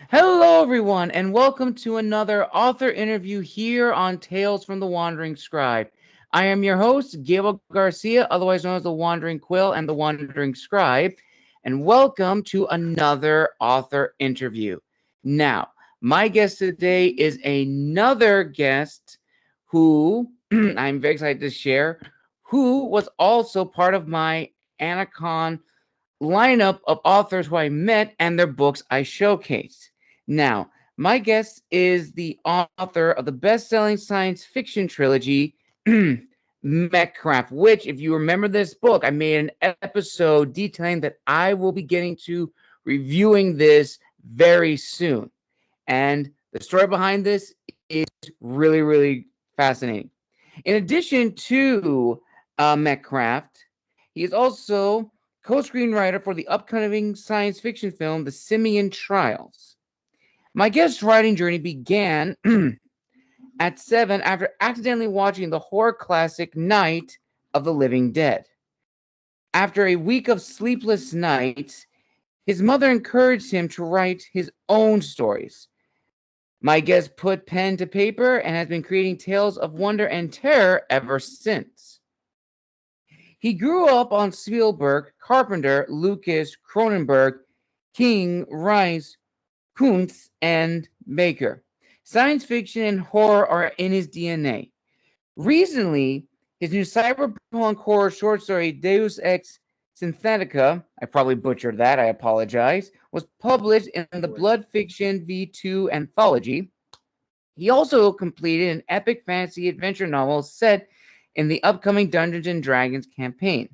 Hello, everyone, and welcome to another author interview here on Tales from the Wandering Scribe. I am your host, Gabriel Garcia, otherwise known as the Wandering Quill and the Wandering Scribe, and welcome to another author interview. Now, my guest today is another guest who I'm very excited to share, who was also part of my Anacon lineup of authors who I met and their books I showcased. Now, my guest is the author of the best-selling science fiction trilogy, Mechcraft, which, if you remember this book, I made an episode detailing that I will be getting to reviewing this very soon. And the story behind this is really, really fascinating. In addition to Mechcraft, he is also co-screenwriter for the upcoming science fiction film, The SIMIAN Trials. My guest's writing journey began at 7 after accidentally watching the horror classic Night of the Living Dead. After a week of sleepless nights, his mother encouraged him to write his own stories. My guest put pen to paper and has been creating tales of wonder and terror ever since. He grew up on Spielberg, Carpenter, Lucas, Cronenberg, King, Rice, Koontz, and Baker. Science fiction and horror are in his DNA. Recently, his new cyberpunk horror short story, Deus Ex Synthetica, I probably butchered that, I apologize, was published in the Blood Fiction V2 anthology. He also completed an epic fantasy adventure novel set in the upcoming Dungeons and Dragons campaign,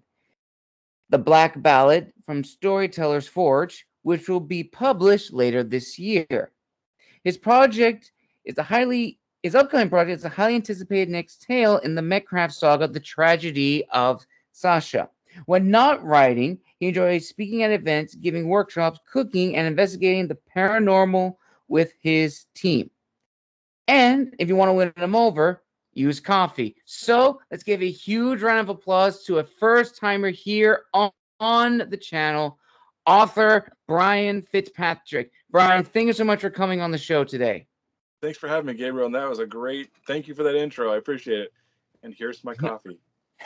The Black Ballad from Storytellers Forge, which will be published later this year. His project is a highly his upcoming project is a highly anticipated next tale in the Mechcraft saga, The Tragedy of Sasha. When not writing, he enjoys speaking at events, giving workshops, cooking, and investigating the paranormal with his team. And if you want to win them over, use coffee. So let's give a huge round of applause to a first timer here on the channel, author Brian Fitzpatrick. Brian, thank you so much for coming on the show today. Thanks for having me, Gabriel. And that was a great, thank you for that intro. I appreciate it. And here's my coffee.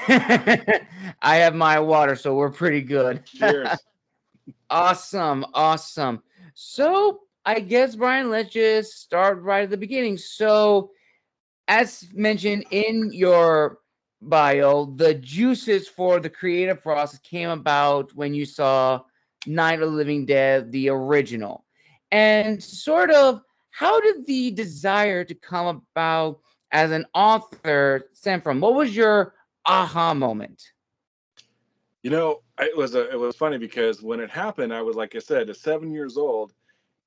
I have my water, so we're pretty good. Cheers. Awesome, awesome. So I guess, Brian, let's just start right at the beginning. So as mentioned in your bio, the juices for the creative process came about when you saw Night of the Living Dead, the original. And sort of, how did the desire to come about as an author stem from? What was your aha moment? It was funny because when it happened, I was, like I said, 7 years old,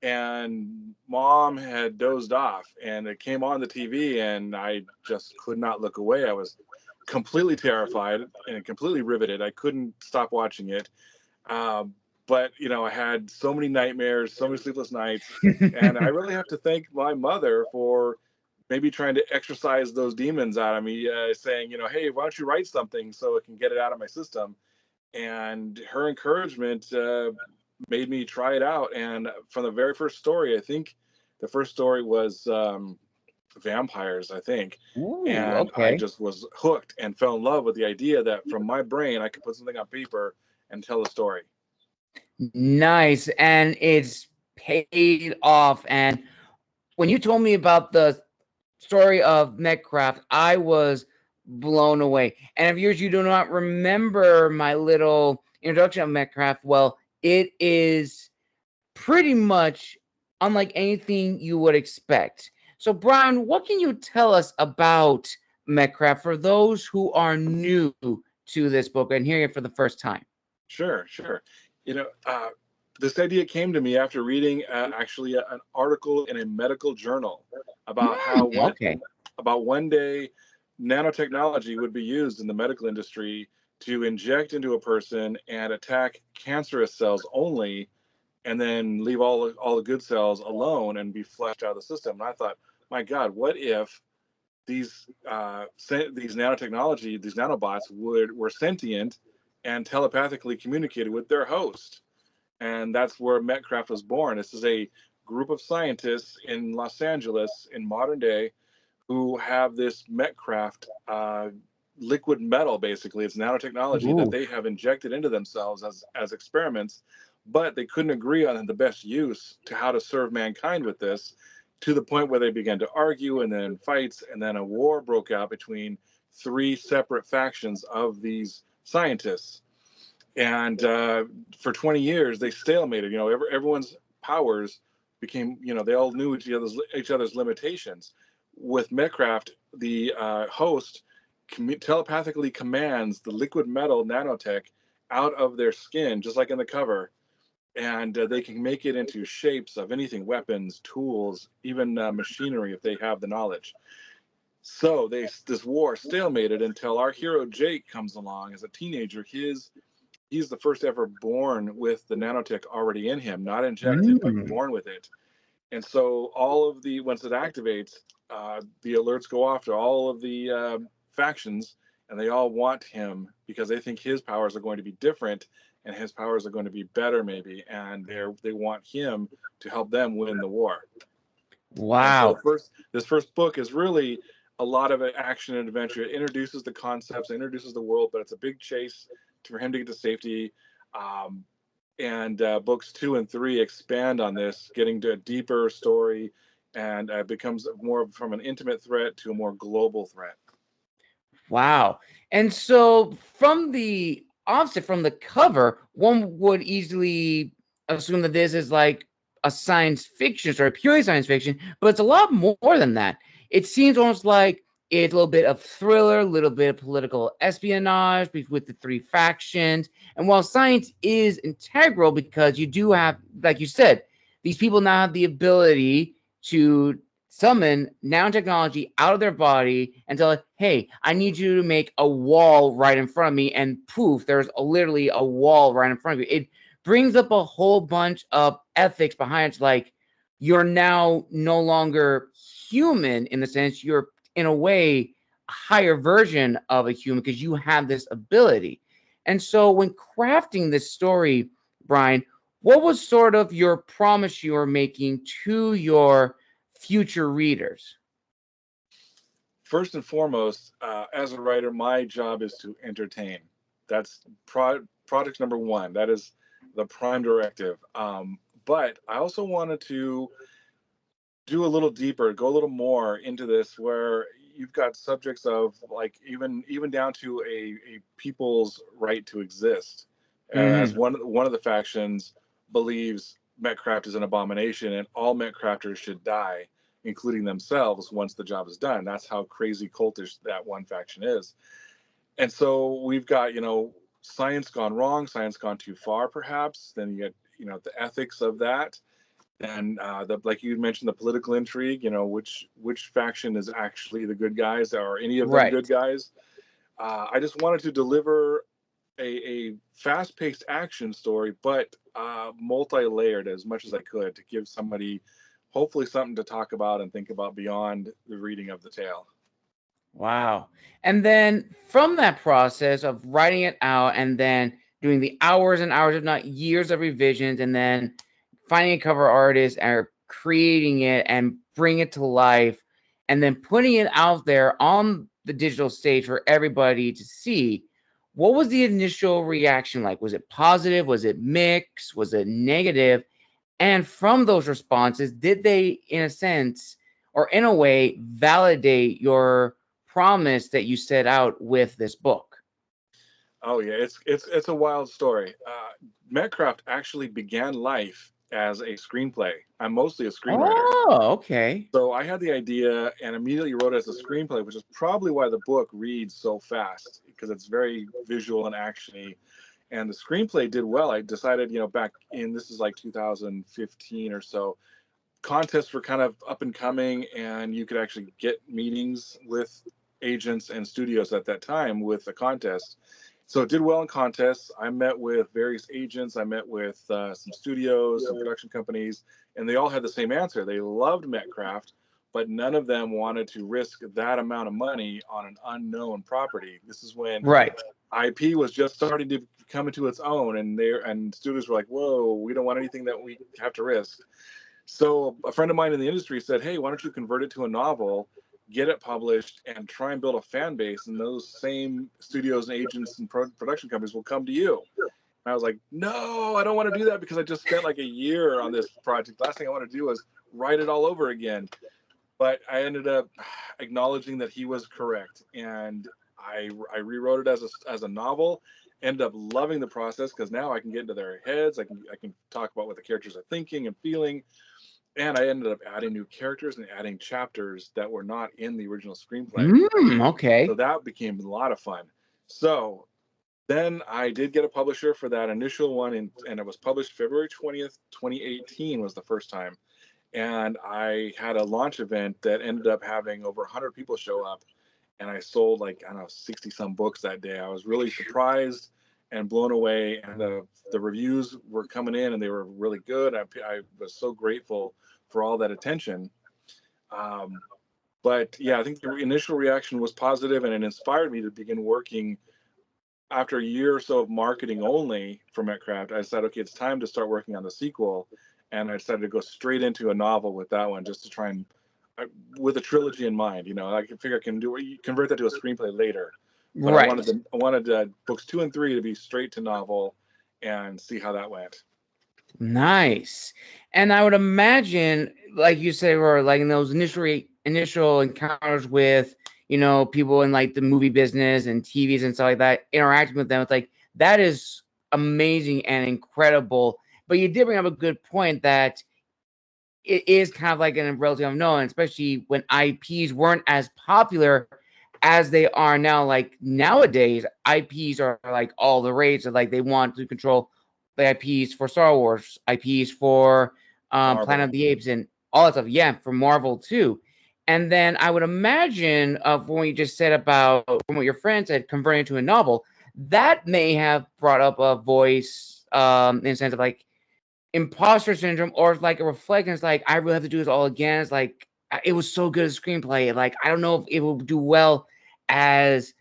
and mom had dozed off, and it came on the TV, and I just could not look away. I was completely terrified and completely riveted. I couldn't stop watching it. Uh, but I had so many nightmares, so many sleepless nights, and I really have to thank my mother for maybe trying to exorcise those demons out of me, saying, hey, why don't you write something so it can get it out of my system? And her encouragement made me try it out. And from the very first story, I think the first story was vampires, I think. Ooh, And I okay. just was hooked and fell in love with the idea that from my brain, I could put something on paper and tell a story. Nice. And it's paid off. And when you told me about the story of Mechcraft, I was blown away. And if yours, you do not remember my little introduction of Mechcraft, well, it is pretty much unlike anything you would expect. So, Brian, what can you tell us about Mechcraft for those who are new to this book and hearing it for the first time? Sure, sure. You know, uh, this idea came to me after reading actually an article in a medical journal about how Okay. about one day nanotechnology would be used in the medical industry to inject into a person and attack cancerous cells only, and then leave all the good cells alone and be flushed out of the system. And I thought, my God, what if these nanotechnology, these nanobots were sentient and telepathically communicated with their host? And that's where Mechcraft was born. This is a group of scientists in Los Angeles in modern day who have this Mechcraft liquid metal. Basically, it's nanotechnology that Ooh. they have injected into themselves as experiments, but they couldn't agree on the best use to how to serve mankind with this, to the point where they began to argue, and then fights, and then a war broke out between three separate factions of these scientists. And for 20 years they stalemated. Everyone's powers became, they all knew each other's limitations. With Mechcraft, the host telepathically commands the liquid metal nanotech out of their skin, just like in the cover, and they can make it into shapes of anything: weapons, tools, even machinery, if they have the knowledge. So this war stalemated until our hero Jake comes along as a teenager. He's the first ever born with the nanotech already in him, not injected, but born with it. And so once it activates, the alerts go off to all of the factions, and they all want him because they think his powers are going to be different, and his powers are going to be better maybe, and they want him to help them win the war. And so Wow. this first book is really a lot of action and adventure. It introduces the concepts, introduces the world, but it's a big chase for him to get to safety. And books 2 and 3 expand on this, getting to a deeper story, and becomes more from an intimate threat to a more global threat. Wow. And so from the offset, from the cover, one would easily assume that this is like a science fiction story, purely science fiction, but it's a lot more than that. It seems almost like it's a little bit of thriller, a little bit of political espionage with the three factions. And while science is integral, because you do have, like you said, these people now have the ability to summon nanotechnology out of their body and tell it, hey, I need you to make a wall right in front of me. And poof, there's literally a wall right in front of you. It brings up a whole bunch of ethics behind it. Like, you're now no longer human in the sense you're, in a way, a higher version of a human because you have this ability. And so when crafting this story, Brian, what was sort of your promise you were making to your future readers? First and foremost, as a writer, my job is to entertain. That's project number one. That is the prime directive. But I also wanted to do a little deeper, go a little more into this, where you've got subjects of, like, even down to a people's right to exist. As one of the factions believes Mechcraft is an abomination and all Mechcrafters should die, including themselves, once the job is done. That's how crazy cultish that one faction is. And so we've got, science gone wrong, science gone too far, perhaps. Then you get, the ethics of that. And like you mentioned, the political intrigue, which faction is actually the good guys? Are any of them good guys? I just wanted to deliver a fast-paced action story, but multi-layered as much as I could, to give somebody hopefully something to talk about and think about beyond the reading of the tale. Wow. And then from that process of writing it out and then doing the hours and hours, if not years of revisions, and then finding a cover artist or creating it and bring it to life, and then putting it out there on the digital stage for everybody to see, what was the initial reaction like? Was it positive? Was it mixed? Was it negative? And from those responses, did they, in a sense, or in a way, validate your promise that you set out with this book? Oh yeah, it's a wild story. Mechcraft actually began life as a screenplay. I'm mostly a screenwriter. Oh, okay. So I had the idea and immediately wrote it as a screenplay, which is probably why the book reads so fast, because it's very visual and actiony. And the screenplay did well. I decided, back in, this is like 2015 or so, contests were kind of up and coming, and you could actually get meetings with agents and studios at that time with the contest. So it did well in contests. I met with various agents. I met with some studios, some production companies, and they all had the same answer. They loved Mechcraft, but none of them wanted to risk that amount of money on an unknown property. This is when IP was just starting to come into its own, and studios were like, "Whoa, we don't want anything that we have to risk." So a friend of mine in the industry said, hey, why don't you convert it to a novel, get it published, and try and build a fan base, and those same studios and agents and production companies will come to you. And I was like, no, I don't want to do that, because I just spent like a year on this project. Last thing I want to do is write it all over again. But I ended up acknowledging that he was correct, and I rewrote it as a novel. Ended up loving the process, because now I can get into their heads. I can talk about what the characters are thinking and feeling, and I ended up adding new characters and adding chapters that were not in the original screenplay. Okay. So that became a lot of fun. So then I did get a publisher for that initial one, and it was published February 20th, 2018 was the first time. And I had a launch event that ended up having over 100 people show up, and I sold like, I don't know, 60 some books that day. I was really surprised and blown away, and the reviews were coming in, and they were really good. I was so grateful for all that attention. But yeah, I think the initial reaction was positive, and it inspired me to begin working. After a year or so of marketing only for Mechcraft, I said, okay, it's time to start working on the sequel. And I decided to go straight into a novel with that one, just to try and, with a trilogy in mind. You know, I can figure I can convert that to a screenplay later. But Right. I wanted books 2 and 3 to be straight to novel, and see how that went. Nice. And I would imagine, like you said, or like in those initial encounters with, you know, people in like the movie business and TVs and stuff like that, interacting with them, it's like that is amazing and incredible. But you did bring up a good point that it is kind of like a relative unknown, especially when IPs weren't as popular as they are now. Like nowadays, IPs are like all the rage. Like they want to control the IPs for Star Wars, IPs for Planet of the Apes, and all that stuff. Yeah, for Marvel too. And then I would imagine, from what you just said about, from what your friend said, converting to a novel, that may have brought up a voice in the sense of like imposter syndrome, or like a reflection. It's like, I really have to do this all again. It's like, it was so good as screenplay. Like, I don't know if it will do well as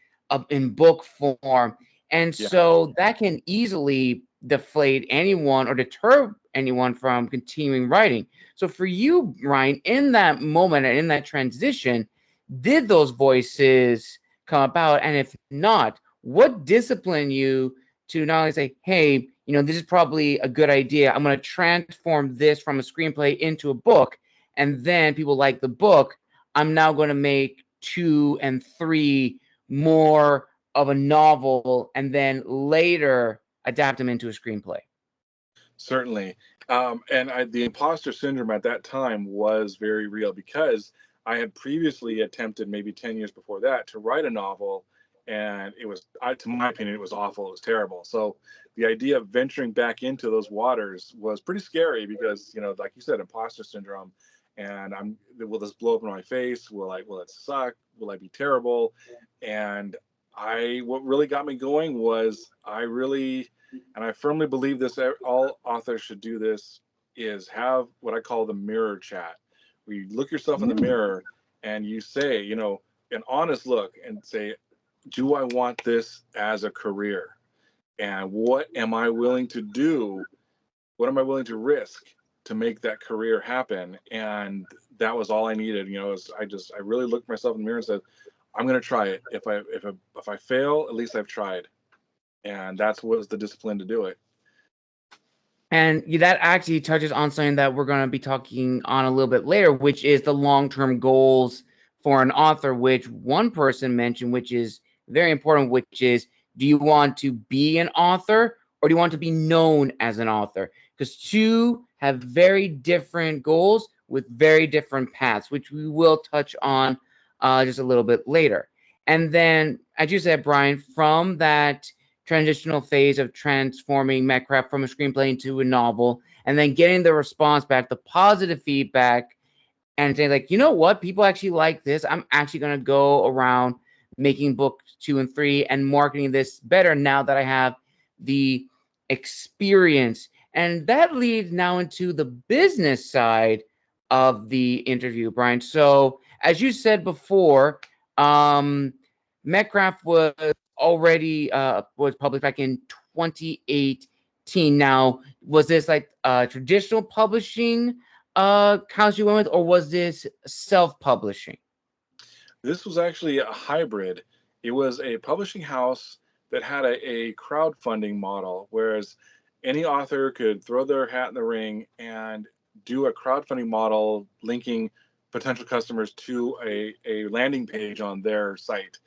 in book form. And so that can easily deflate anyone or deter anyone from continuing writing. So for you, Ryan, in that moment and in that transition, did those voices come about? And if not, what disciplined you to not only say, hey, you know, this is probably a good idea, I'm going to transform this from a screenplay into a book, and then people like the book, I'm now going to make 2 and 3 more of a novel, and then later adapt them into a screenplay? Certainly. The imposter syndrome at that time was very real, because I had previously attempted, maybe 10 years before that, to write a novel, and it was, to my opinion, it was awful. It was terrible. So the idea of venturing back into those waters was pretty scary, because, you know, like you said, imposter syndrome, and will this blow up in my face? Will it suck? Will I be terrible? And what really got me going was, and I firmly believe this, all authors should do this, is have what I call the mirror chat, where you look yourself in the mirror and you say, you know, an honest look, and say, do I want this as a career? And what am I willing to do? What am I willing to risk to make that career happen? And that was all I needed. You know, I really looked myself in the mirror and said, I'm going to try it. If I fail, at least I've tried. And that's was the discipline to do it. And that actually touches on something that we're going to be talking on a little bit later, which is the long-term goals for an author, which one person mentioned, which is very important, which is, do you want to be an author, or do you want to be known as an author? Because two have very different goals with very different paths, which we will touch on just a little bit later. And then, as you said, Brian, from that transitional phase of transforming Mechcraft from a screenplay into a novel, and then getting the response back, the positive feedback, and saying like, you know what, people actually like this. I'm actually going to go around making books 2 and 3 and marketing this better now that I have the experience. And that leads now into the business side of the interview, Brian. So as you said before, Mechcraft was already was published back in 2018. Now, was this like traditional publishing house you went with, or was this self-publishing? This was actually a hybrid. It was a publishing house that had a crowdfunding model, whereas any author could throw their hat in the ring and do a crowdfunding model linking potential customers to a landing page on their site.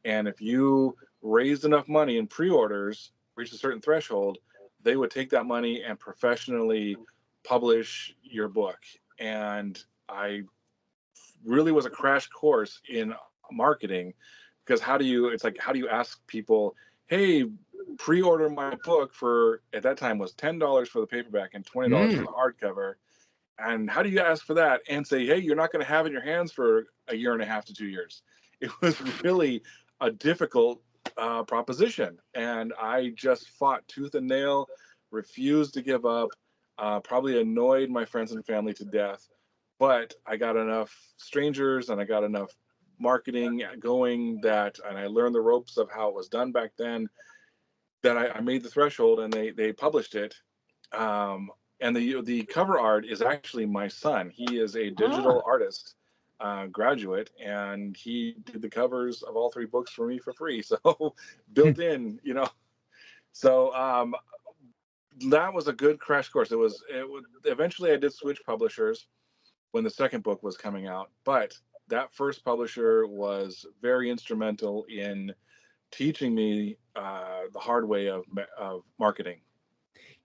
And if you raised enough money in pre-orders, reached a certain threshold, they would take that money and professionally publish your book. And I really was a crash course in marketing, because how do you ask people, hey, pre-order my book for, at that time was $10 for the paperback and $20 for Mm. the hardcover, and how do you ask for that and say, hey, you're not going to have it in your hands for a year and a half to 2 years? It was really a difficult proposition, and I just fought tooth and nail, refused to give up, probably annoyed my friends and family to death, but I got enough strangers and I got enough marketing going that, and I learned the ropes of how it was done back then, that I made the threshold and they published it. And the cover art is actually my son. He is a Ah. digital artist graduate, and he did the covers of all three books for me for free. So built in, you know. So that was a good crash course. It was eventually I did switch publishers when the second book was coming out, but that first publisher was very instrumental in teaching me the hard way of marketing.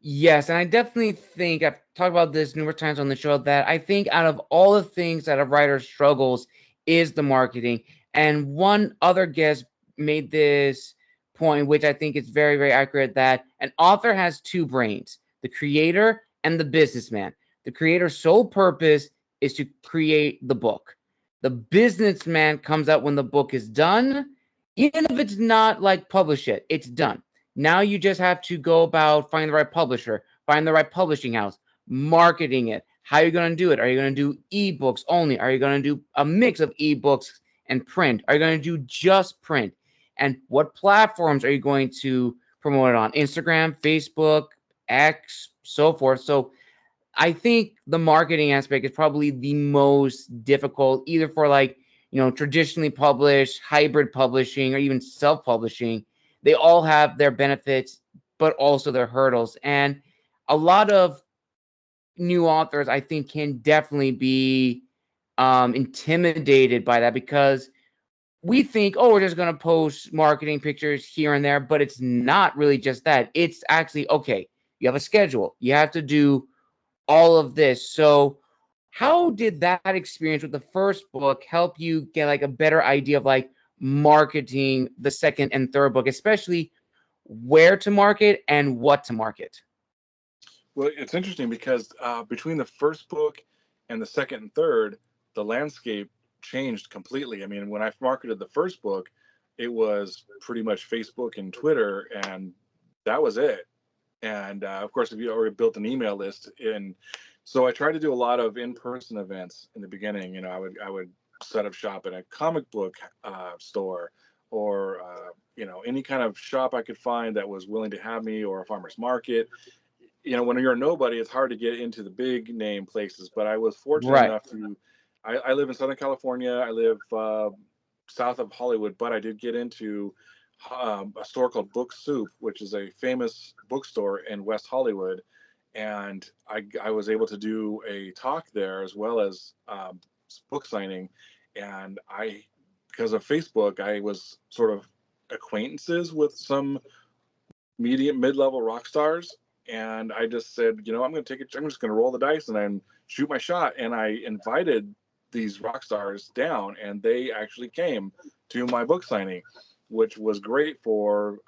Yes, and I definitely think I've talked about this numerous times on the show that I think out of all the things that a writer struggles is the marketing. And one other guest made this point, which I think is very, very accurate, that an author has two brains, the creator and the businessman. The creator's sole purpose is to create the book. The businessman comes out when the book is done, even if it's not like publish it, it's done. Now you just have to go about find the right publisher, find the right publishing house, marketing it. How are you going to do it? Are you going to do ebooks only? Are you going to do a mix of ebooks and print? Are you going to do just print? And what platforms are you going to promote it on? Instagram, Facebook, X, so forth. So I think the marketing aspect is probably the most difficult, either for like, traditionally published, hybrid publishing, or even self-publishing. They all have their benefits, but also their hurdles. And a lot of new authors, I think, can definitely be intimidated by that, because we think, oh, we're just going to post marketing pictures here and there, but it's not really just that. It's actually, okay, you have a schedule. You have to do all of this. So how did that experience with the first book help you get like a better idea of like marketing the second and third book, especially where to market and what to market? Well, it's interesting because between the first book and the second and third, the landscape changed completely. I mean, when I marketed the first book, it was pretty much Facebook and Twitter, and that was it. And of course, if you already built an email list, and so I tried to do a lot of in-person events in the beginning. You know, I would set up shop at a comic book store, or any kind of shop I could find that was willing to have me, or a farmer's market. When you're a nobody, it's hard to get into the big name places. But I was fortunate Right. enough to, I live in Southern California. I live south of Hollywood, but I did get into a store called Book Soup, which is a famous bookstore in West Hollywood. And I was able to do a talk there as well as book signing. And because of Facebook, I was sort of acquaintances with some medium mid-level rock stars, and I just said, I'm going to take it. I'm just going to roll the dice and then shoot my shot. And I invited these rock stars down, and they actually came to my book signing, which was great for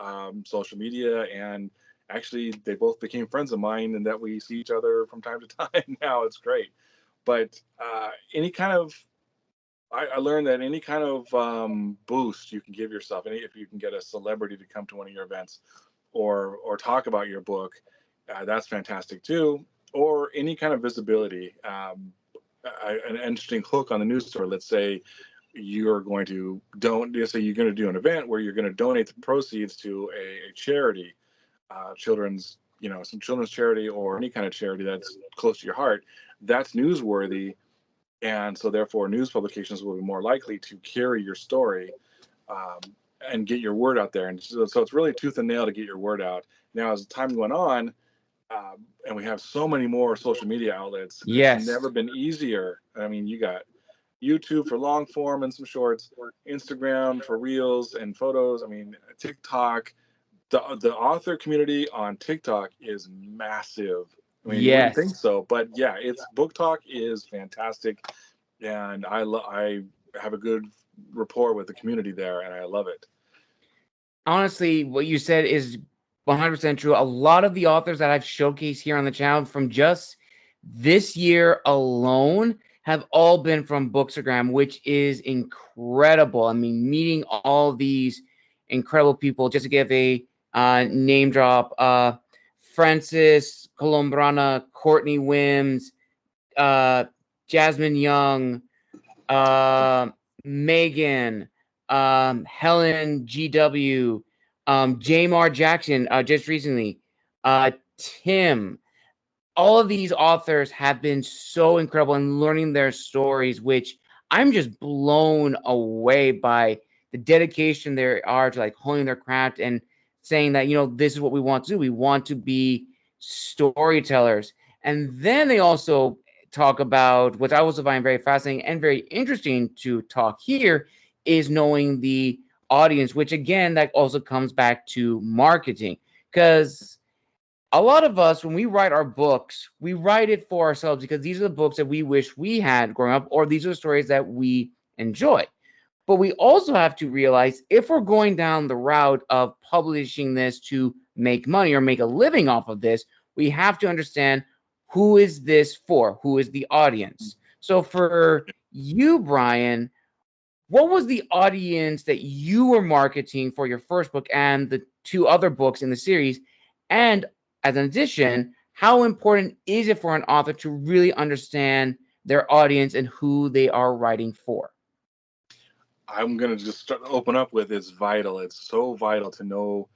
social media. And actually, they both became friends of mine, and that we see each other from time to time now. It's great. But any kind of I learned that any kind of boost you can give yourself, if you can get a celebrity to come to one of your events, or talk about your book, that's fantastic too. Or any kind of visibility, an interesting hook on the news story. Let's say you're going to don't just say you're going to do an event where you're going to donate the proceeds to a charity, children's some children's charity or any kind of charity that's close to your heart, that's newsworthy. And so therefore news publications will be more likely to carry your story, um, and get your word out there. And so it's really tooth and nail to get your word out. Now, as time went on, and we have so many more social media outlets, it's Yes. never been easier. I mean, you got YouTube for long form and some shorts, Instagram for reels and photos. I mean, TikTok. The author community on TikTok is massive. I mean, you wouldn't think Yes. so, but yeah, it's Book Talk is fantastic, and I have a good rapport with the community there, and I love it. Honestly, what you said is 100% true. A lot of the authors that I've showcased here on the channel from just this year alone have all been from Bookstagram, which is incredible. I mean, meeting all these incredible people. Just to give a name drop, Francis Colombrana, Courtney Wims, Jasmine Young, uh, Megan, Helen GW, Jamar Jackson, just recently, Tim. All of these authors have been so incredible in learning their stories, which I'm just blown away by the dedication there are to like honing their craft and saying that, this is what we want to do. We want to be storytellers. And then they also talk about what I also find very fascinating and very interesting to talk here is knowing the audience, which again, that also comes back to marketing. Because a lot of us, when we write our books, we write it for ourselves because these are the books that we wish we had growing up, or these are the stories that we enjoy. But we also have to realize if we're going down the route of publishing this to make money or make a living off of this, we have to understand who is this for? Who is the audience? So for you, Brian, what was the audience that you were marketing for your first book and the two other books in the series? And as an addition, how important is it for an author to really understand their audience and who they are writing for? I'm gonna just open up with it's vital. It's so vital to know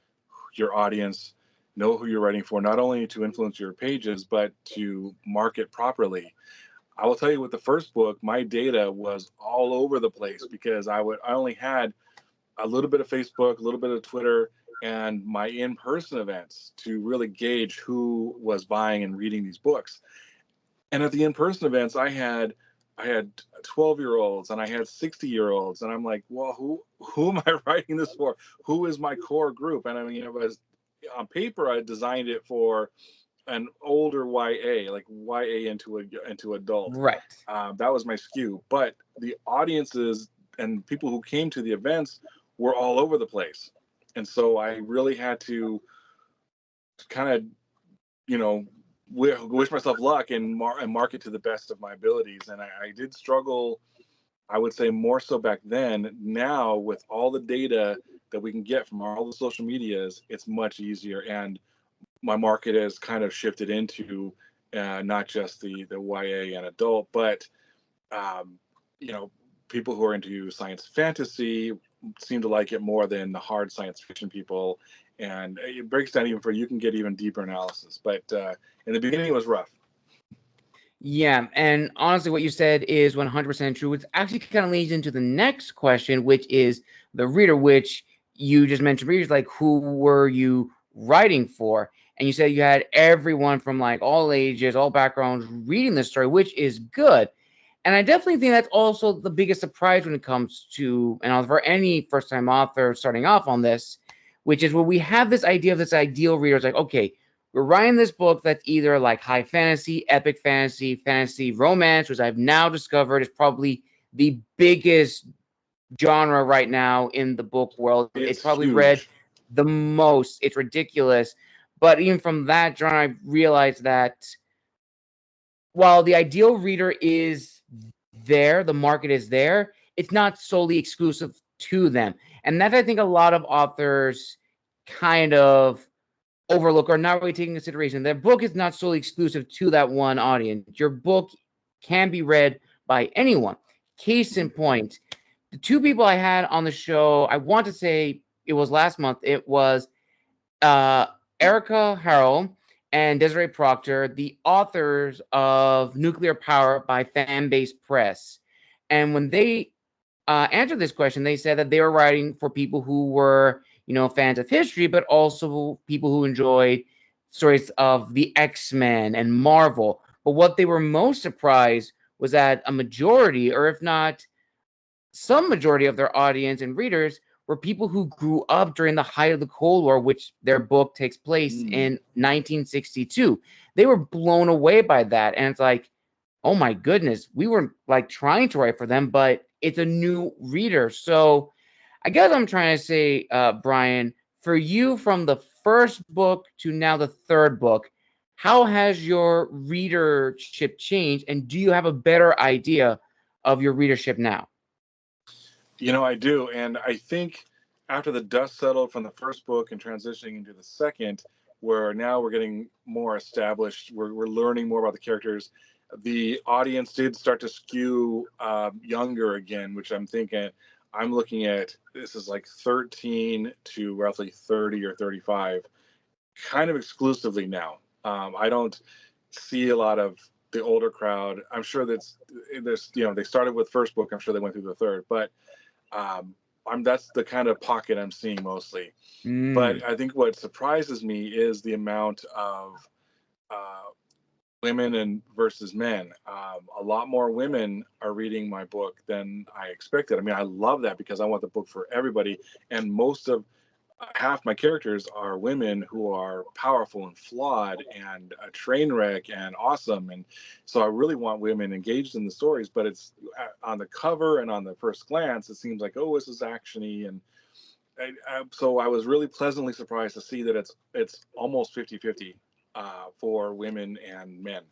your audience, know who you're writing for, not only to influence your pages, but to market properly. I will tell you with the first book, my data was all over the place because I only had a little bit of Facebook, a little bit of Twitter, and my in-person events to really gauge who was buying and reading these books. And at the in-person events, I had 12-year-olds and I had 60-year-olds, and I'm like, well, who am I writing this for? Who is my core group? And I mean, it was on paper, I designed it for an older YA, like YA into adult. Right. That was my skew. But the audiences and people who came to the events were all over the place, and so I really had to kind of, you know, wish myself luck and market to the best of my abilities. And I did struggle, I would say more so back then. Now with all the data that we can get from all the social medias, it's much easier, and my market has kind of shifted into not just the YA and adult, but um, you know, people who are into science fantasy seem to like it more than the hard science fiction people. And it breaks down even for you can get even deeper analysis. But in the beginning, it was rough. Yeah, and honestly, what you said is 100% true. Which actually kind of leads into the next question, which is the reader, which you just mentioned previously, like who were you writing for? And you said you had everyone from like all ages, all backgrounds reading the story, which is good. And I definitely think that's also the biggest surprise when it comes to, and for any first-time author starting off on this, which is when we have this idea of this ideal reader. It's like, okay, we're writing this book that's either like high fantasy, epic fantasy, fantasy romance, which I've now discovered is probably the biggest genre right now in the book world. It's It's probably read huge. the most. It's ridiculous. But even from that genre, I realized that while the ideal reader is there, the market is there, it's not solely exclusive to them. And that I think a lot of authors kind of overlook or not really take into consideration. Their book is not solely exclusive to that one audience. Your book can be read by anyone. Case in point, the two people I had on the show, I want to say it was last month. It was uh, Erica Harrell and Desiree Proctor, the authors of Nuclear Power by Fanbase Press. And when they answered this question, they said that they were writing for people who were, fans of history, but also people who enjoyed stories of the X-Men and Marvel. But what they were most surprised was that a majority, or if not some majority of their audience and readers, were people who grew up during the height of the Cold War, which their book takes place in 1962. They were blown away by that. And it's like, oh my goodness, we were like trying to write for them, but it's a new reader. So I guess I'm trying to say, Brian, for you from the first book to now the third book, how has your readership changed? And do you have a better idea of your readership now? I do. And I think after the dust settled from the first book and transitioning into the second, where now we're getting more established, we're learning more about the characters, the audience did start to skew younger again, which I'm looking at, this is like 13 to roughly 30 or 35, kind of exclusively now. I don't see a lot of the older crowd. I'm sure there's, they started with first book. I'm sure they went through the third, but that's the kind of pocket I'm seeing mostly. But I think what surprises me is the amount of women and versus men. A lot more women are reading my book than I expected. I mean, I love that because I want the book for everybody. And half my characters are women who are powerful and flawed and a train wreck and awesome. And so I really want women engaged in the stories, but it's on the cover and on the first glance, it seems like, oh, this is actiony. And so I was really pleasantly surprised to see that it's almost 50-50 for women and men.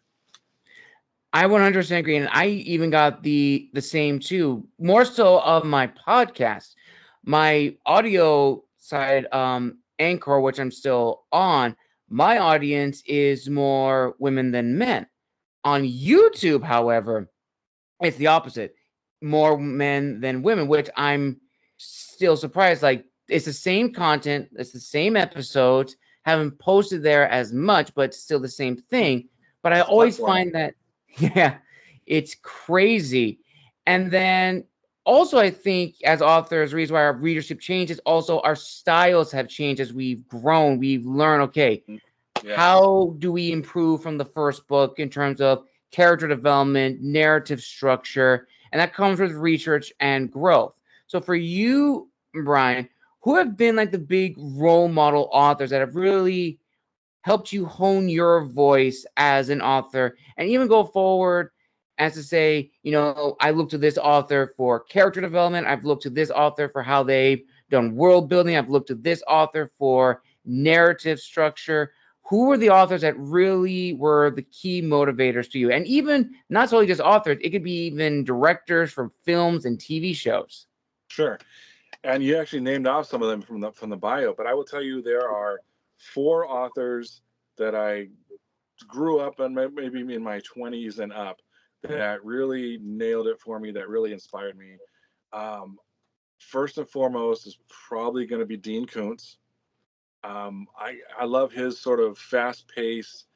I 100% agree, and I even got the same too. More so of my podcast, my audio side, Anchor, which I'm still on. My audience is more women than men. On YouTube, however, it's the opposite, more men than women, which I'm still surprised. Like, it's the same content, it's the same episodes, haven't posted there as much, but still the same thing. But I always find that, yeah, it's crazy. And then also, I think as authors, the reason why our readership changes, also our styles have changed as we've grown. We've learned, okay, how do we improve from the first book in terms of character development, narrative structure, and that comes with research and growth. So for you, Brian, who have been like the big role model authors that have really helped you hone your voice as an author and even go forward as to say, I look to this author for character development. I've looked to this author for how they've done world building. I've looked to this author for narrative structure. Who were the authors that really were the key motivators to you? And even not solely just authors, it could be even directors from films and TV shows. Sure. And you actually named off some of them from the bio, but I will tell you there are 4 authors that I grew up on, maybe in my 20s and up, that really nailed it for me, that really inspired me. First and foremost is probably going to be Dean Koontz. I love his sort of fast-paced,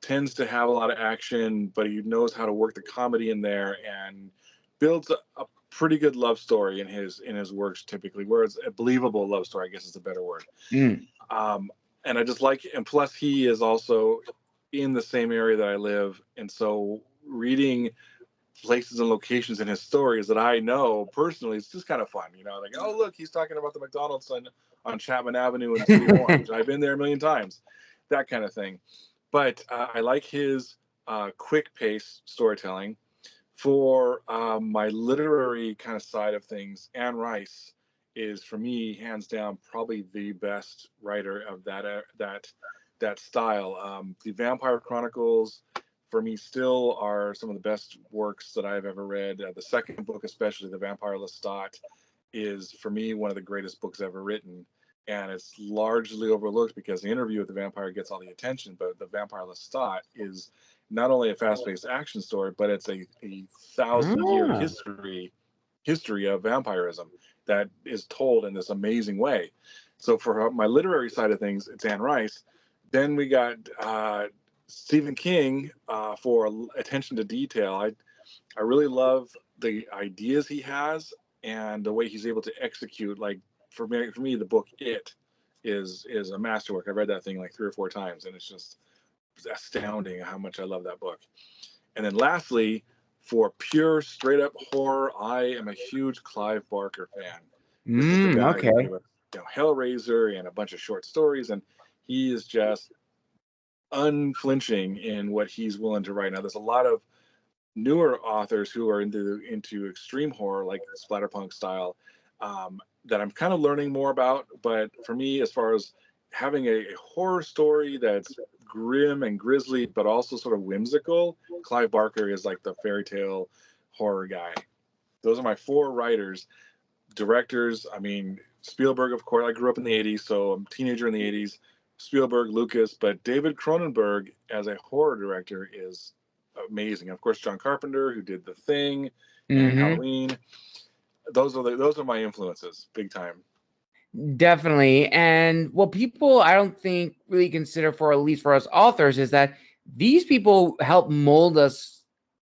tends to have a lot of action, but he knows how to work the comedy in there and builds a pretty good love story in his works typically, where it's a believable love story, I guess is a better word. And I just like, and plus he is also in the same area that I live, and so reading places and locations in his stories that I know personally, it's just kind of fun, like, oh look, he's talking about the McDonald's on Chapman Avenue in the city of Orange. I've been there a million times, that kind of thing. But I like his quick pace storytelling. For my literary kind of side of things, Anne Rice is, for me, hands down, probably the best writer of that style. The Vampire Chronicles, for me, still are some of the best works that I've ever read. The second book, especially, The Vampire Lestat, is, for me, one of the greatest books ever written. And it's largely overlooked because The Interview with the Vampire gets all the attention, but The Vampire Lestat is not only a fast-paced action story, but it's a 1,000-year history of vampirism that is told in this amazing way. So for my literary side of things, it's Anne Rice. Then we got Stephen King for attention to detail. I really love the ideas he has and the way he's able to execute. Like for me, the book It is a masterwork. I read that thing like 3 or 4 times, and it's just astounding how much I love that book. And then lastly, for pure straight up horror, I am a huge Clive Barker fan. This is the guy who gave us, Hellraiser and a bunch of short stories, and he is just unflinching in what he's willing to write. Now, there's a lot of newer authors who are into extreme horror, like splatterpunk style, that I'm kind of learning more about. But for me, as far as having a horror story that's grim and grisly, but also sort of whimsical, Clive Barker is like the fairy tale horror guy. Those are my 4 writers. Directors, I mean, Spielberg, of course. I grew up in the 80s, so I'm a teenager in the 80s. Spielberg, Lucas, but David Cronenberg as a horror director is amazing. Of course, John Carpenter, who did The Thing and Halloween. Those are my influences, big time. Definitely. And what people, I don't think, really consider, for at least for us authors, is that these people help mold us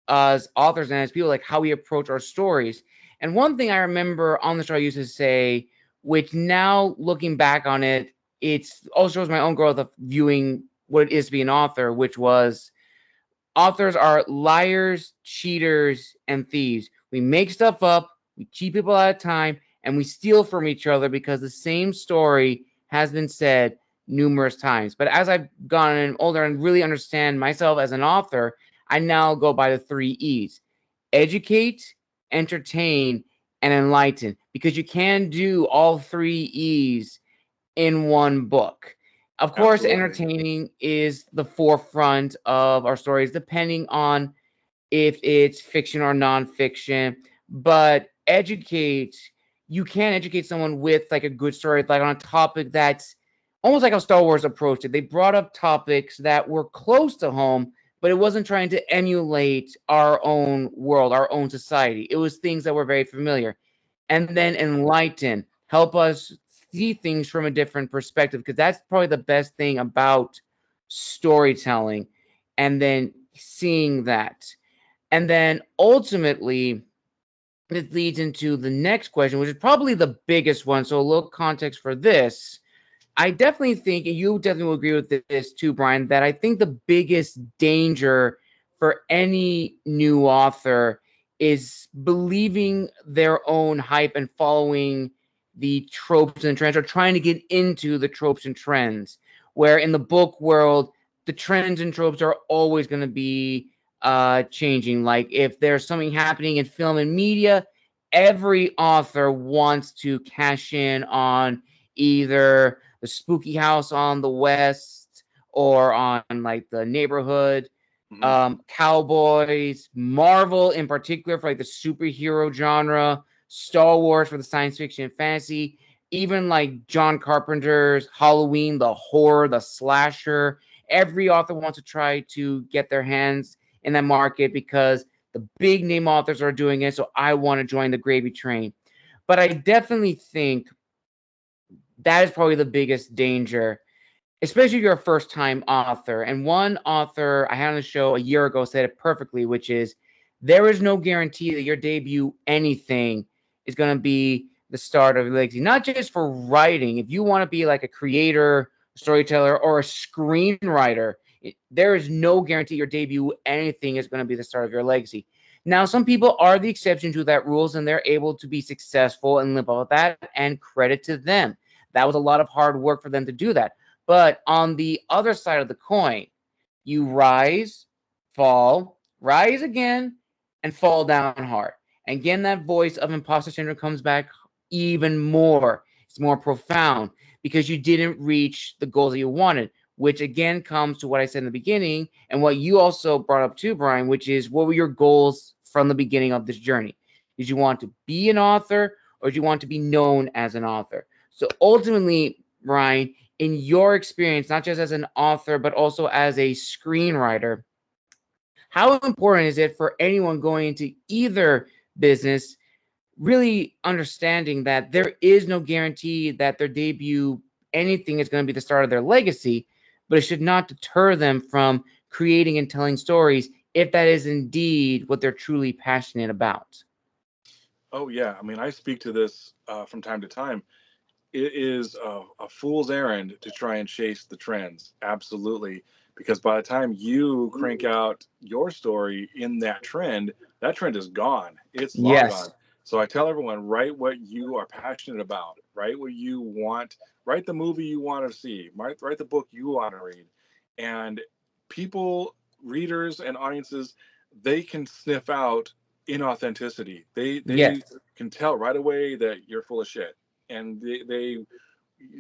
as authors and as people, like how we approach our stories. And one thing I remember on the show I used to say, which now looking back on it, it's also shows my own growth of viewing what it is to be an author, which was, authors are liars, cheaters, and thieves. We make stuff up, we cheat people out of time, and we steal from each other because the same story has been said numerous times. But as I've gotten older and really understand myself as an author, I now go by the 3 E's: educate, entertain, and enlighten, because you can do all 3 E's in one book. Of course, Absolutely. entertaining is the forefront of our stories, depending on if it's fiction or nonfiction. But educate, you can educate someone with like a good story, like on a topic that's almost like how Star Wars approached it. They brought up topics that were close to home, but it wasn't trying to emulate our own world, our own society. It was things that were very familiar. And then enlighten, help us see things from a different perspective, because that's probably the best thing about storytelling. And then seeing that. And then ultimately, this leads into the next question, which is probably the biggest one. So a little context for this. I definitely think, and you definitely will agree with this too, Brian, that I think the biggest danger for any new author is believing their own hype and following the tropes and trends, or trying to get into the tropes and trends, where in the book world, the trends and tropes are always going to be changing. Like if there's something happening in film and media, every author wants to cash in on either the spooky house on the west or on like the neighborhood. Cowboys, Marvel in particular for like the superhero genre, Star Wars for the science fiction and fantasy, even like John Carpenter's Halloween, the horror, the slasher. Every author wants to try to get their hands in that market because the big name authors are doing it, so I want to join the gravy train. But I definitely think that is probably the biggest danger, especially if you're a first-time author. And one author I had on the show a year ago said it perfectly, which is, there is no guarantee that your debut anything is going to be the start of your legacy. Not just for writing. If you want to be like a creator, storyteller, or a screenwriter, there is no guarantee your debut anything is going to be the start of your legacy. Now, some people are the exception to that rules, and they're able to be successful and live off that, and credit to them. That was a lot of hard work for them to do that. But on the other side of the coin, you rise, fall, rise again, and fall down hard. And again, that voice of imposter syndrome comes back even more. It's more profound because you didn't reach the goals that you wanted, which again comes to what I said in the beginning and what you also brought up too, Brian, which is, what were your goals from the beginning of this journey? Did you want to be an author, or did you want to be known as an author? So ultimately, Brian, in your experience, not just as an author, but also as a screenwriter, how important is it for anyone going into either business really understanding that there is no guarantee that their debut anything is going to be the start of their legacy, but it should not deter them from creating and telling stories if that is indeed what they're truly passionate about. Oh yeah, I mean, I speak to this from time to time. It is a fool's errand to try and chase the trends. Absolutely. Because by the time you crank out your story in that trend is gone. It's long Yes. gone. So I tell everyone, write what you are passionate about, write what you want, write the movie you want to see, write the book you want to read. And people, readers and audiences, they can sniff out inauthenticity. They Yes. can tell right away that you're full of shit, and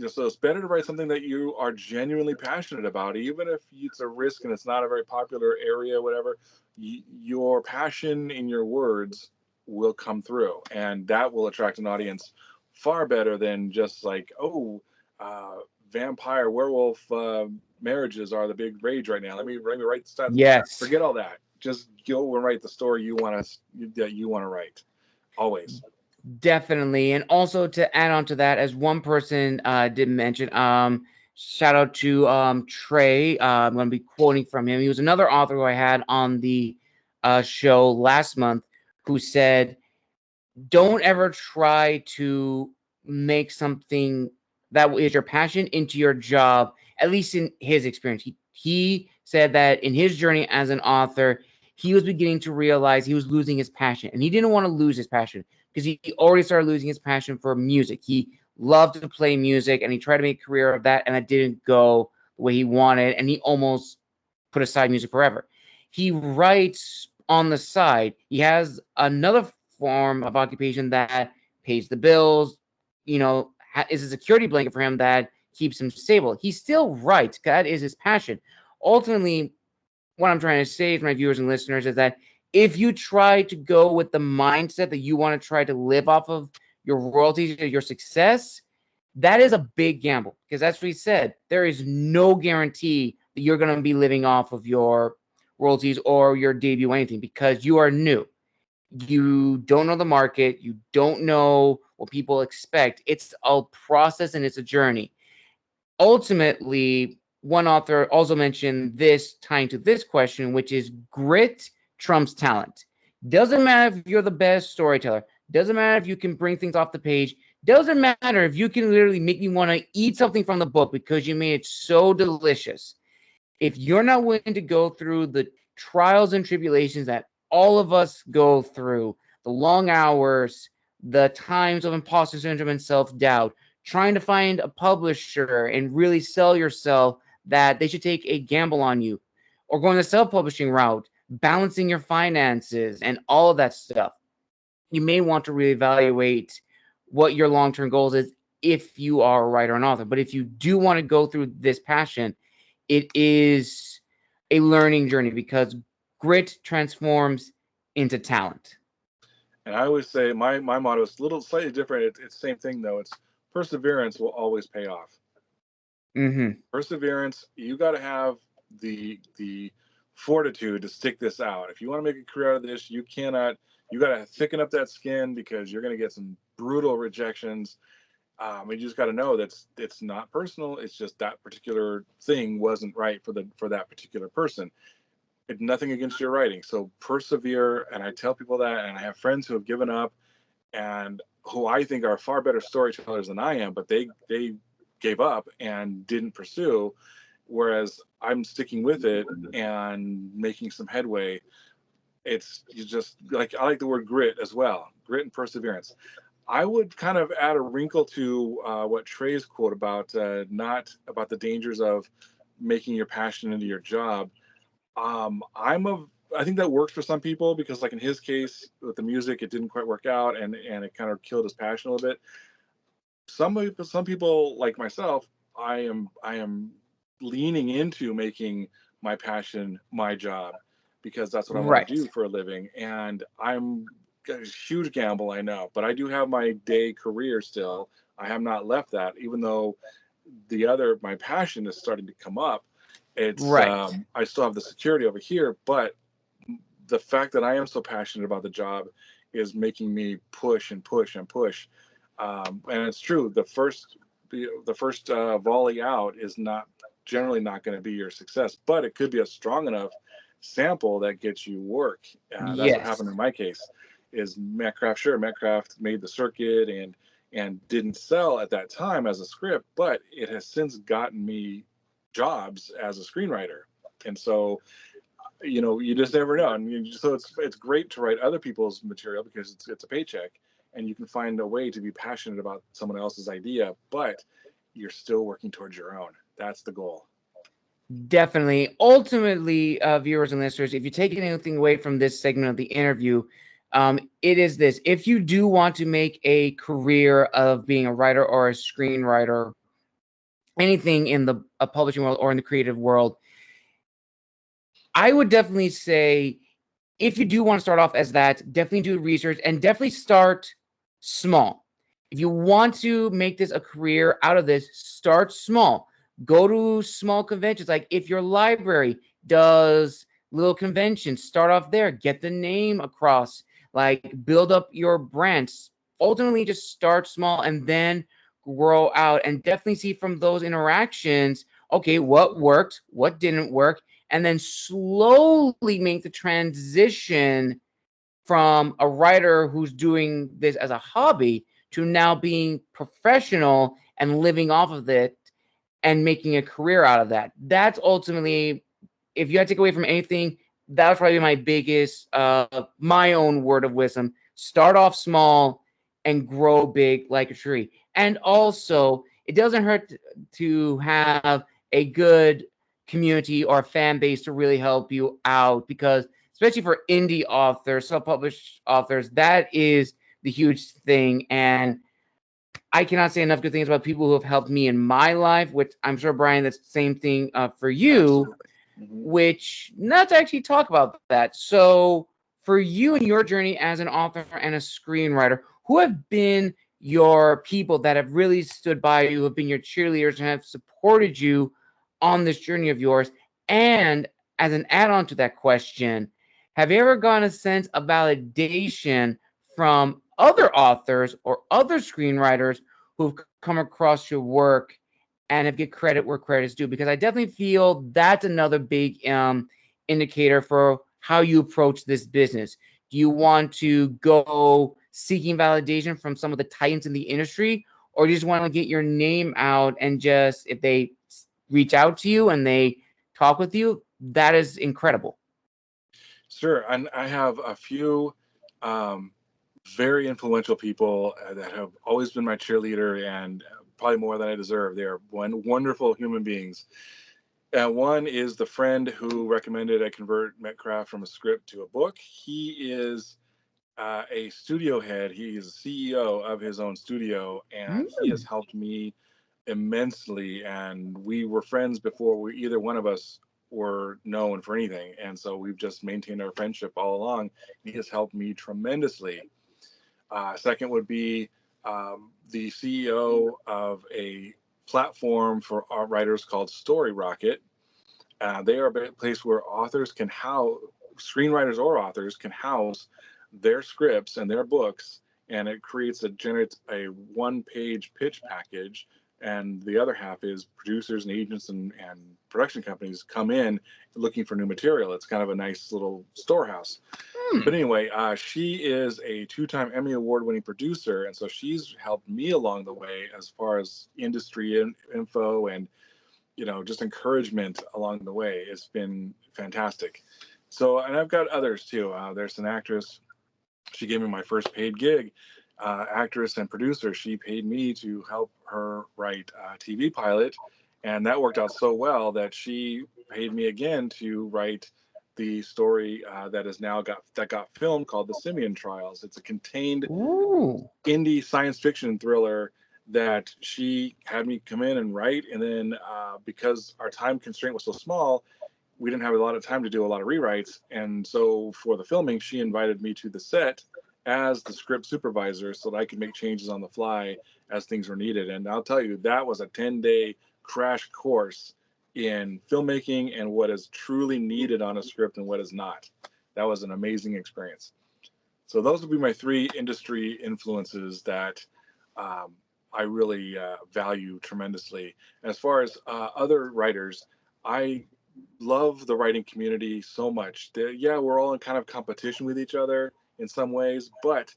so it's better to write something that you are genuinely passionate about, even if it's a risk and it's not a very popular area, whatever. Your passion in your words will come through, and that will attract an audience far better than just like, oh, uh, vampire werewolf marriages are the big rage right now. Let me write stuff. Yes. Forget all that. Just go and write the story that you want to write. Always. Definitely. And also to add on to that, as one person did mention, shout out to Trey. I'm going to be quoting from him. He was another author who I had on the show last month who said, don't ever try to make something that is your passion into your job, at least in his experience. He said that in his journey as an author, he was beginning to realize he was losing his passion, and he didn't want to lose his passion because he already started losing his passion for music. He loved to play music, and he tried to make a career of that, and that didn't go the way he wanted, and he almost put aside music forever. He writes on the side. He has another form of occupation that pays the bills, is a security blanket for him that keeps him stable. He still writes. That is his passion. Ultimately, what I'm trying to say to my viewers and listeners is that if you try to go with the mindset that you want to try to live off of your royalties or your success, that is a big gamble, because that's what he said. There is no guarantee that you're going to be living off of your royalties or your debut or anything, because you are new. You don't know the market. You don't know what people expect. It's a process and it's a journey. Ultimately, one author also mentioned this, tying to this question, which is grit trumps talent. Doesn't matter if you're the best storyteller. Doesn't matter if you can bring things off the page. Doesn't matter if you can literally make me want to eat something from the book because you made it so delicious. If you're not willing to go through the trials and tribulations that all of us go through, the long hours, the times of imposter syndrome and self-doubt, trying to find a publisher and really sell yourself that they should take a gamble on you, or going the self-publishing route, balancing your finances and all of that stuff, you may want to reevaluate what your long-term goals is if you are a writer and author. But if you do want to go through this passion, it is a learning journey, because grit transforms into talent. And I always say my motto is a little slightly different. It's the same thing though. It's perseverance will always pay off. Mm-hmm. Perseverance. You got to have the fortitude to stick this out. If you want to make a career out of this, you cannot. You got to thicken up that skin, because you're going to get some brutal rejections. You just got to know that it's not personal. It's just that particular thing wasn't right for that particular person. It's nothing against your writing. So persevere. And I tell people that, and I have friends who have given up and who I think are far better storytellers than I am, but they gave up and didn't pursue. Whereas I'm sticking with it and making some headway. It's you just like I like the word grit as well, grit and perseverance. I would kind of add a wrinkle to what Trey's quote about not about the dangers of making your passion into your job. I think that works for some people, because like in his case with the music, it didn't quite work out, and it kind of killed his passion a little bit. Some people like myself, I am leaning into making my passion my job, because that's what I want to Right. do for a living. And I'm a huge gamble, I know, but I do have my day career still. I have not left that, even though my passion is starting to come up. It's Right. I still have the security over here, but the fact that I am so passionate about the job is making me push and push and push. And it's true. The first volley out is not generally not going to be your success, but it could be a strong enough sample that gets you work. That's what happened in my case. Is Mechcraft, sure, Mechcraft made the circuit and didn't sell at that time as a script, but it has since gotten me jobs as a screenwriter. And so, you just never know. And so it's great to write other people's material because it's a paycheck, and you can find a way to be passionate about someone else's idea, but you're still working towards your own. That's the goal. Definitely. Ultimately, viewers and listeners, if you take anything away from this segment of the interview, it is this. If you do want to make a career of being a writer or a screenwriter, anything in the publishing world or in the creative world, I would definitely say, if you do want to start off as that, definitely do research and definitely start small. If you want to make this a career out of this, start small. Go to small conventions. Like if your library does little conventions, start off there. Get the name across. Like build up your brands. Ultimately, just start small and then grow out. And definitely see from those interactions, okay, what worked, what didn't work, and then slowly make the transition from a writer who's doing this as a hobby to now being professional and living off of it and making a career out of that. That's ultimately, if you had to take away from anything, that was probably my biggest, my own word of wisdom. Start off small and grow big like a tree. And also, it doesn't hurt to have a good community or fan base to really help you out, because especially for indie authors, self-published authors, that is the huge thing. And I cannot say enough good things about people who have helped me in my life, which I'm sure, Brian, that's the same thing for you. Absolutely. Mm-hmm. Which, not to actually talk about that. So for you and your journey as an author and a screenwriter, who have been your people that have really stood by you, who have been your cheerleaders and have supported you on this journey of yours? And as an add-on to that question, have you ever gotten a sense of validation from other authors or other screenwriters who've come across your work and have get credit where credit is due? Because I definitely feel that's another big indicator for how you approach this business. Do you want to go seeking validation from some of the titans in the industry, or do you just want to get your name out and just, if they reach out to you and they talk with you, that is incredible. Sure. And I have a few very influential people that have always been my cheerleader, and probably more than I deserve. They are wonderful human beings. One is the friend who recommended I convert Mechcraft from a script to a book. He is a studio head. He is a CEO of his own studio, and he has helped me immensely. And we were friends before either one of us were known for anything. And so we've just maintained our friendship all along. He has helped me tremendously. Second would be the CEO of a platform for art writers called Story Rocket. They are a place where authors can house, screenwriters or authors can house their scripts and their books, and it generates a one-page pitch package. And the other half is producers and agents and production companies come in looking for new material. It's kind of a nice little storehouse. But anyway, she is a 2-time Emmy Award-winning producer, and so she's helped me along the way as far as industry info and just encouragement along the way. It's been fantastic. So, and I've got others too. There's an actress. She gave me my first paid gig. Actress and producer. She paid me to help her write a TV pilot, and that worked out so well that she paid me again to write the story that got filmed, called The SIMIAN Trials. It's a contained indie science fiction thriller that she had me come in and write, and then because our time constraint was so small, we didn't have a lot of time to do a lot of rewrites, and so for the filming, she invited me to the set as the script supervisor so that I could make changes on the fly as things were needed. And I'll tell you, that was a 10-day crash course in filmmaking and what is truly needed on a script and what is not. That was an amazing experience. So those would be my 3 industry influences that I really value tremendously. As far as other writers, I love the writing community so much. Yeah, we're all in kind of competition with each other in some ways, but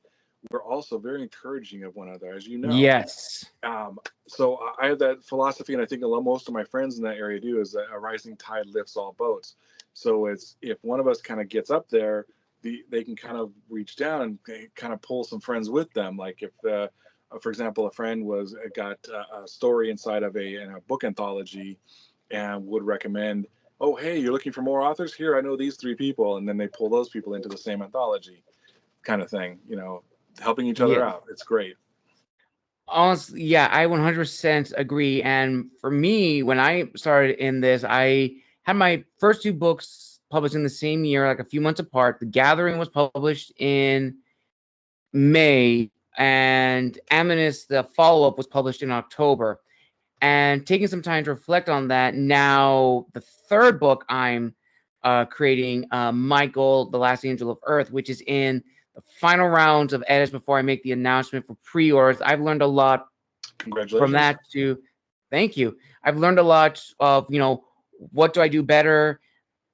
we're also very encouraging of one another, as you know. Yes. Um, so I have that philosophy, and I think most of my friends in that area do, is that a rising tide lifts all boats. So it's, if one of us kind of gets up there, they can kind of reach down and kind of pull some friends with them. Like if, for example, a friend got a story inside of in a book anthology, and would recommend, oh, hey, you're looking for more authors? Here, I know these 3 people, and then they pull those people into the same anthology, kind of thing. Helping each other Yeah. out. It's great. Honestly, yeah, I 100% agree. And for me, when I started in this, I had my first 2 books published in the same year, like a few months apart. The Gathering was published in May, and Amanus, the follow-up, was published in October. And taking some time to reflect on that, now the 3rd book I'm creating, Michael, the Last Angel of Earth, which is in the final rounds of edits before I make the announcement for pre-orders. I've learned a lot from Congratulations. that too. Thank you. I've learned a lot of, what do I do better?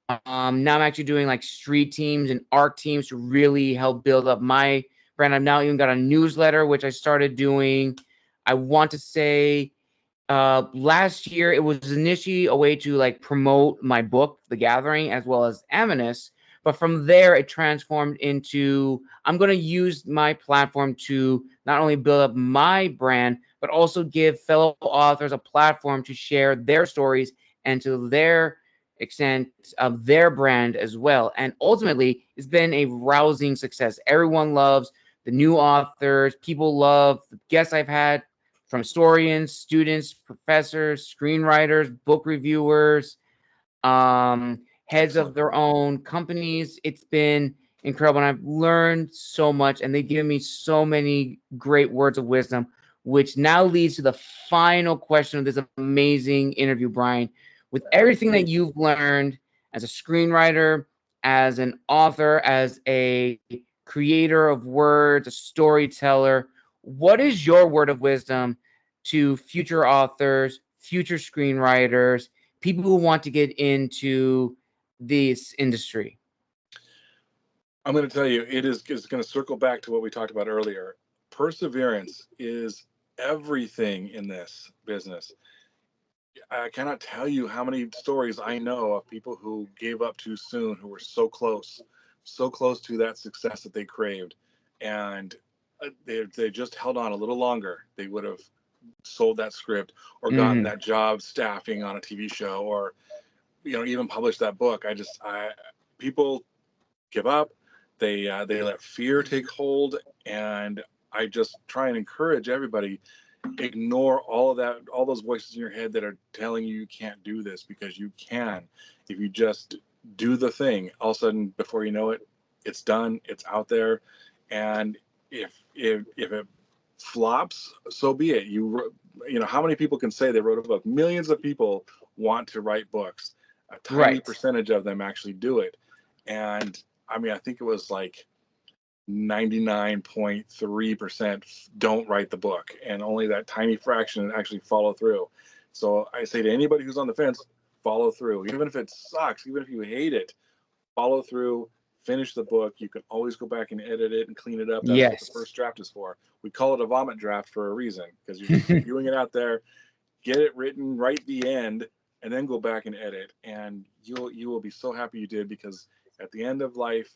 Now I'm actually doing like street teams and art teams to really help build up my brand. I've now even got a newsletter, which I started doing. I want to say last year it was initially a way to like promote my book, The Gathering, as well as Amanus. But from there, it transformed into, I'm going to use my platform to not only build up my brand, but also give fellow authors a platform to share their stories and to their extent of their brand as well. And ultimately, it's been a rousing success. Everyone loves the new authors. People love the guests I've had, from historians, students, professors, screenwriters, book reviewers, heads of Excellent. their own companies. It's been incredible, and I've learned so much, and they've given me so many great words of wisdom, which now leads to the final question of this amazing interview, Brian. With everything that you've learned as a screenwriter, as an author, as a creator of words, a storyteller, what is your word of wisdom to future authors, future screenwriters, people who want to get into this industry? I'm going to tell you, it's going to circle back to what we talked about earlier. Perseverance is everything in this business. I cannot tell you how many stories I know of people who gave up too soon, who were so close to that success that they craved, and they just held on a little longer. They would have sold that script, or gotten that job staffing on a TV show, or even published that book. People give up. They let fear take hold, and I just try and encourage everybody, ignore all of that, all those voices in your head that are telling you can't do this, because you can. If you just do the thing, all of a sudden, before you know it, it's done, it's out there. And if it flops, so be it. How many people can say they wrote a book? Millions of people want to write books. A tiny percentage of them actually do it. And I mean, I think it was like 99.3% don't write the book, and only that tiny fraction actually follow through. So I say to anybody who's on the fence, follow through. Even if it sucks, even if you hate it, follow through, finish the book. You can always go back and edit it and clean it up. That's what the first draft is for. We call it a vomit draft for a reason, because you're just spewing it out there. Get it written, write the end, and then go back and edit. And you will be so happy you did, because at the end of life,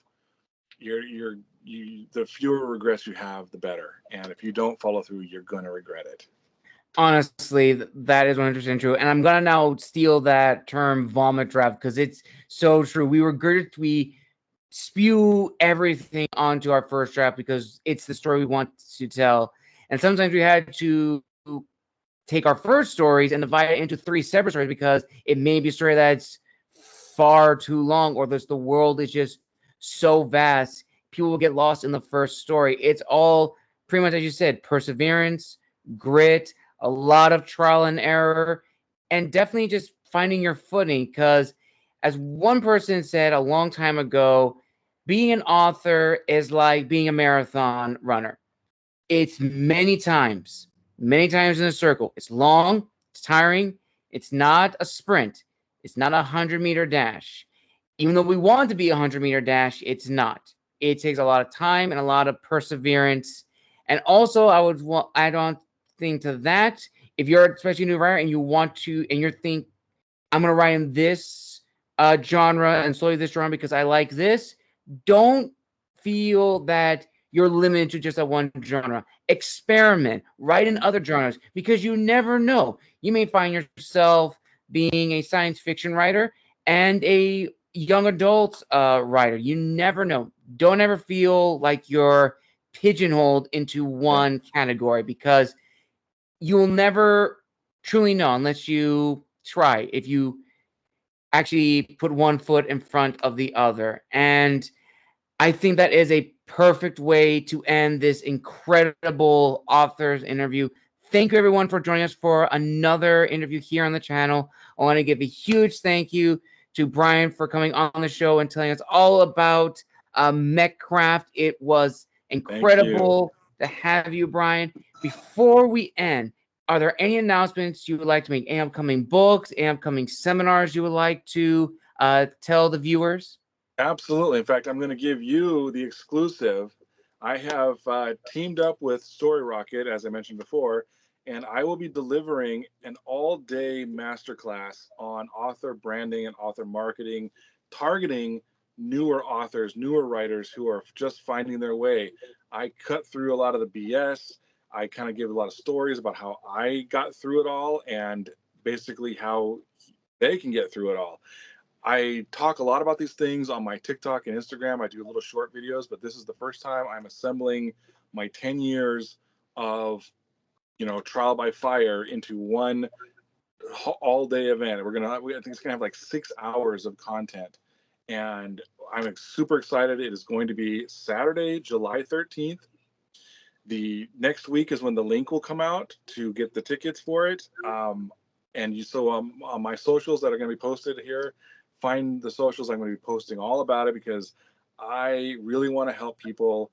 the fewer regrets you have, the better. And if you don't follow through, you're gonna regret it. Honestly, that is 100% true. And I'm gonna now steal that term vomit draft, because it's so true. We spew everything onto our first draft because it's the story we want to tell. And sometimes we had to take our first stories and divide it into 3 separate stories, because it may be a story that's far too long, or the world is just so vast. People will get lost in the first story. It's all pretty much, as you said, perseverance, grit, a lot of trial and error, and definitely just finding your footing. Because as one person said a long time ago, being an author is like being a marathon runner. It's many times many times in a circle. It's long, it's tiring, it's not a sprint, it's not a 100-meter dash. Even though we want it to be a 100-meter dash, it's not. It takes a lot of time and a lot of perseverance. And also, I would add on thing to that. If you're especially a new writer and you want to, and you're thinking, I'm going to write in this genre and slowly this genre because I like this, don't feel that you're limited to just a one genre. Experiment, write in other genres because you never know. You may find yourself being a science fiction writer and a young adult writer. You never know. Don't ever feel like you're pigeonholed into one category because you'll never truly know unless you try. If you actually put one foot in front of the other. And I think that is a perfect way to end this incredible author's interview. Thank you, everyone, for joining us for another interview here on the channel. I want to give a huge thank you to Brian for coming on the show and telling us all about Mechcraft. It was incredible to have you, Brian. Before we end, are there any announcements you would like to make? Any upcoming books, any upcoming seminars you would like to tell the viewers? Absolutely. In fact, I'm going to give you the exclusive. I have teamed up with StoryRocket, as I mentioned before, and I will be delivering an all-day masterclass on author branding and author marketing, targeting newer authors, newer writers who are just finding their way. I cut through a lot of the BS. I kind of give a lot of stories about how I got through it all and basically how they can get through it all. I talk a lot about these things on my TikTok and Instagram. I do little short videos, but this is the first time I'm assembling my 10 years of, trial by fire into one all-day event. I think it's gonna have like 6 hours of content, and I'm super excited. It is going to be Saturday, July 13th. The next week is when the link will come out to get the tickets for it. On my socials that are going to be posted here, find the socials. I'm going to be posting all about it because I really want to help people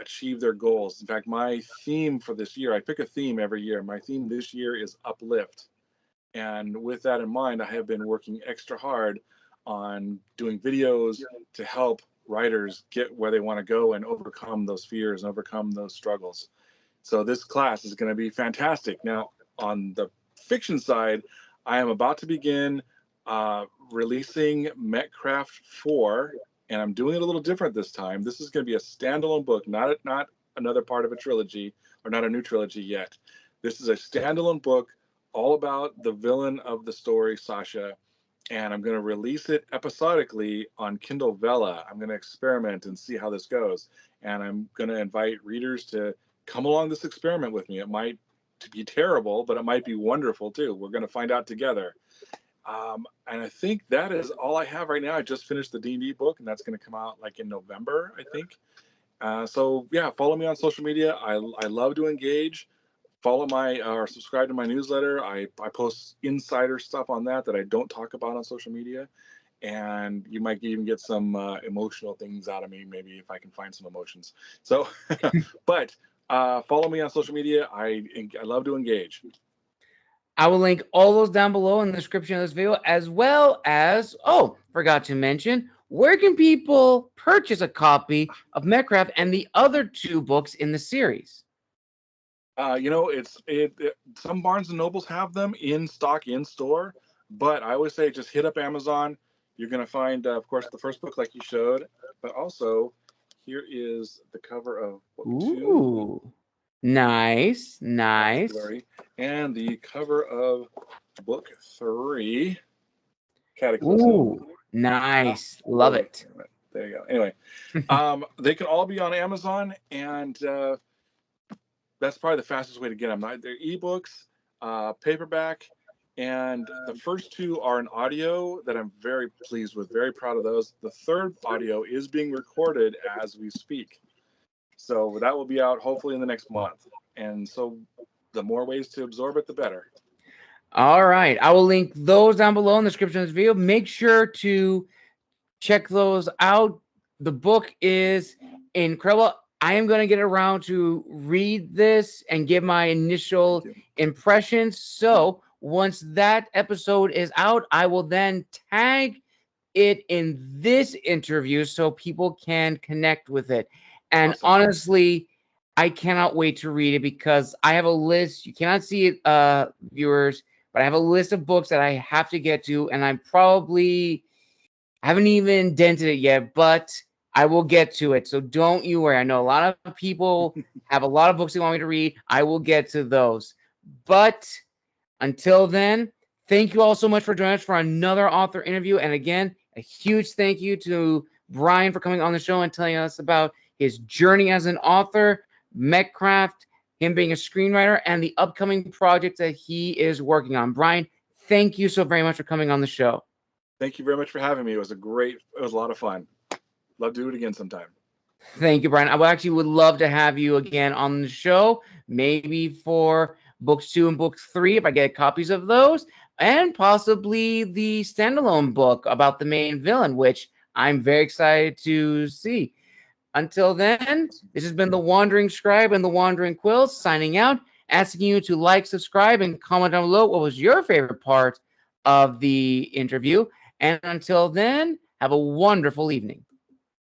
achieve their goals. In fact, my theme for this year, I pick a theme every year. My theme this year is uplift. And with that in mind, I have been working extra hard on doing videos to help writers get where they want to go and overcome those fears and overcome those struggles. So this class is going to be fantastic. Now, on the fiction side, I am about to begin releasing Mechcraft 4, and I'm doing it a little different this time. This is going to be a standalone book, not another part of a trilogy, or not a new trilogy yet. This is a standalone book all about the villain of the story, Sasha, and I'm going to release it episodically on Kindle Vella. I'm going to experiment and see how this goes, and I'm going to invite readers to come along this experiment with me. It might be terrible, but it might be wonderful too. We're going to find out together. And I think that is all I have right now. I just finished the D&D book, and that's going to come out like in November, I think. So yeah, follow me on social media. I love to engage. Follow or subscribe to my newsletter. I post insider stuff on that I don't talk about on social media. And you might even get some emotional things out of me, maybe if I can find some emotions. So, but follow me on social media. I love to engage. I will link all those down below in the description of this video, as well as, forgot to mention, where can people purchase a copy of Mechcraft and the other 2 books in the series? Some Barnes and Nobles have them in stock in store, but I always say just hit up Amazon. You're going to find, of course, the first book like you showed, but also here is the cover of book 2. Nice. And the cover of book 3, Cataclysm. Ooh, nice. Love it. There you go. Anyway, they can all be on Amazon, and that's probably the fastest way to get them. They're ebooks, paperback, and the first 2 are an audio that I'm very pleased with, very proud of those. The third audio is being recorded as we speak. So that will be out hopefully in the next month. And so the more ways to absorb it, the better. All right. I will link those down below in the description of this video. Make sure to check those out. The book is incredible. I am going to get around to read this and give my initial impressions. So once that episode is out, I will then tag it in this interview so people can connect with it. And Awesome. honestly, I cannot wait to read it because I have a list. You cannot see it, viewers, but I have a list of books that I have to get to, and I haven't even dented it yet, but I will get to it. So don't you worry. I know a lot of people have a lot of books they want me to read. I will get to those. But until then, thank you all so much for joining us for another author interview. And again, a huge thank you to Brian for coming on the show and telling us about his journey as an author, Mechcraft, him being a screenwriter, and the upcoming project that he is working on. Brian, thank you so very much for coming on the show. Thank you very much for having me. It was a lot of fun. Love to do it again sometime. Thank you, Brian. Would love to have you again on the show, maybe for books 2 and book 3, if I get copies of those, and possibly the standalone book about the main villain, which I'm very excited to see. Until then, this has been the Wandering Scribe and the Wandering Quill signing out, asking you to like, subscribe, and comment down below what was your favorite part of the interview. And until then, have a wonderful evening.